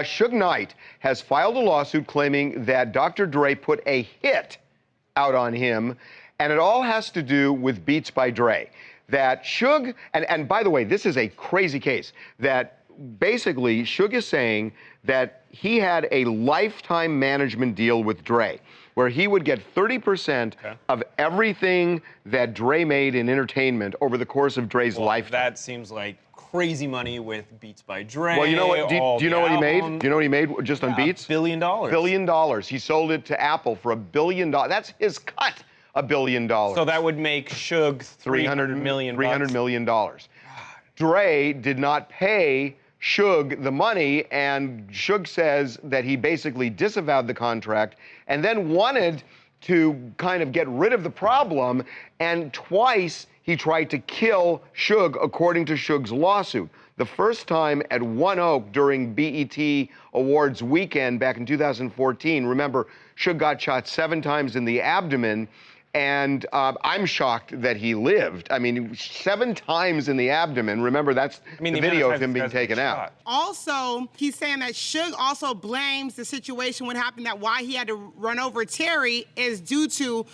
Suge Knight has filed a lawsuit claiming that Dr. Dre put a hit out on him, and it all has to do with Beats by Dre. That Suge, and by the way, this is a crazy case, that basically Suge is saying that he had a lifetime management deal with Dre, where he would get 30% of everything that Dre made in entertainment over the course of Dre's lifetime. That seems like crazy money with Beats by Dre. Well, you know what? Do you know what he made? Do you know what he made just on Beats? $1 billion. $1 billion. He sold it to Apple for $1 billion. That's his cut. $1 billion. So that would make Suge $300 million. $300 million. Dre did not pay Suge the money, and Suge says that he basically disavowed the contract and then wanted to kind of get rid of the problem, and twice he tried to kill Suge, according to Suge's lawsuit. The first time at One Oak during BET Awards weekend back in 2014. Remember, Suge got shot 7 times in the abdomen, and I'm shocked that he lived. I mean, 7 times in the abdomen. Remember, that's the video of him being taken out. Also, he's saying that Suge also blames the situation, what happened, that why he had to run over Terry is due to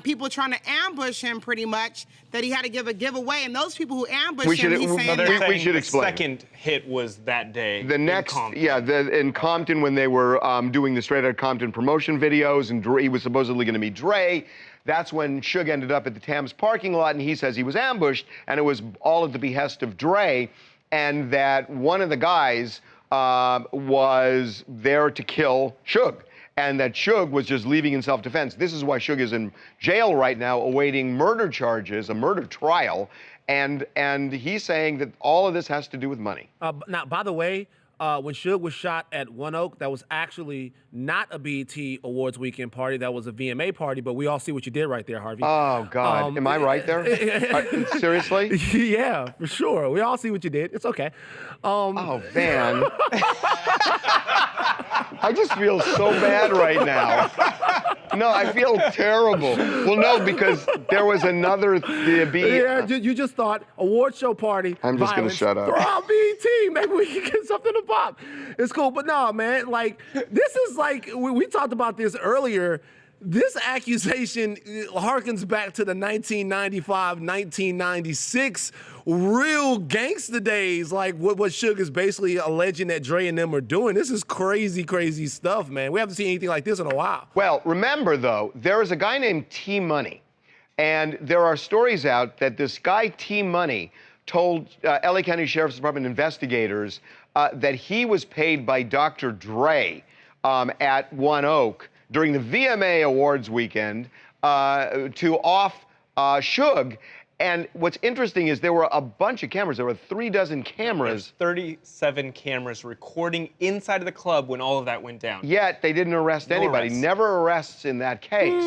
people trying to ambush him, pretty much, that he had to give a giveaway, and those people who ambushed him, he's saying that... We should explain. The second hit was that day. The next, in Compton, when they were doing the Straight Outta Compton promotion videos, and he was supposedly going to meet Dre. That's when Suge ended up at the Tams parking lot, and he says he was ambushed, and it was all at the behest of Dre, and that one of the guys was there to kill Suge, and that Suge was just leaving in self-defense. This is why Suge is in jail right now, awaiting murder charges, a murder trial, and he's saying that all of this has to do with money. Now, by the way, when Suge was shot at One Oak, that was actually not a BET Awards weekend party. That was a VMA party, but we all see what you did right there, Harvey. Oh, God. Am I right there? Seriously? Yeah, for sure. We all see what you did. It's okay. Oh, man. I just feel so bad right now. No, I feel terrible. Well, no, because there was another... Yeah, you just thought, award show party, I'm just going to shut up. Throw out BET. Maybe we can get something to pop. It's cool. But no, man, like, this is like, we talked about this earlier. This accusation harkens back to the 1995, 1996 real gangster days, like what Suge is basically alleging that Dre and them are doing. This is crazy, crazy stuff, man. We haven't seen anything like this in a while. Well, remember, though, there is a guy named T-Money, and there are stories out that this guy T-Money told LA County Sheriff's Department investigators that he was paid by Dr. Dre at One Oak during the VMA Awards weekend to off Suge. And what's interesting is there were a bunch of cameras. There were 36 cameras. There's 37 cameras recording inside of the club when all of that went down. Yet they didn't arrest anybody. Arrests. Never arrests in that case.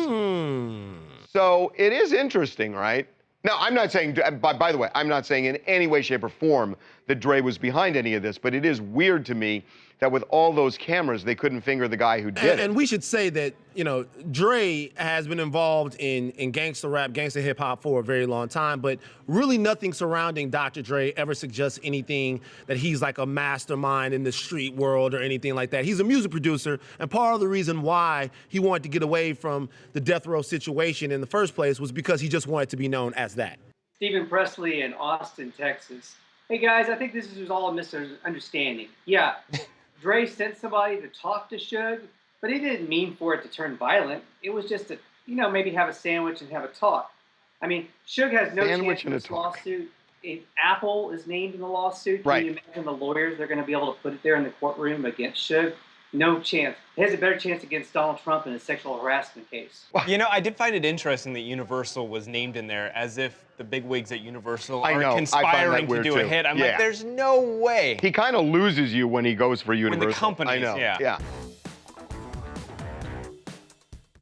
So it is interesting, right? Now, I'm not saying, by the way, I'm not saying in any way, shape, or form that Dre was behind any of this, but it is weird to me that with all those cameras, they couldn't finger the guy who did it. And we should say that, you know, Dre has been involved in gangster rap, gangster hip hop for a very long time, but really nothing surrounding Dr. Dre ever suggests anything that he's like a mastermind in the street world or anything like that. He's a music producer, and part of the reason why he wanted to get away from the death row situation in the first place was because he just wanted to be known as that. Stephen Presley in Austin, Texas. Hey guys, I think this is all a misunderstanding. Yeah. Dre sent somebody to talk to Suge, but he didn't mean for it to turn violent. It was just to, you know, maybe have a sandwich and have a talk. I mean, Suge has no chance in this lawsuit. Apple is named in the lawsuit. Right. Can you imagine the lawyers they're going to be able to put it there in the courtroom against Suge? No chance. He has a better chance against Donald Trump in a sexual harassment case. You know, I did find it interesting that Universal was named in there as if the bigwigs at Universal are conspiring to do a hit. I'm like, there's no way. He kind of loses you when he goes for Universal. When the companies, I know. Yeah.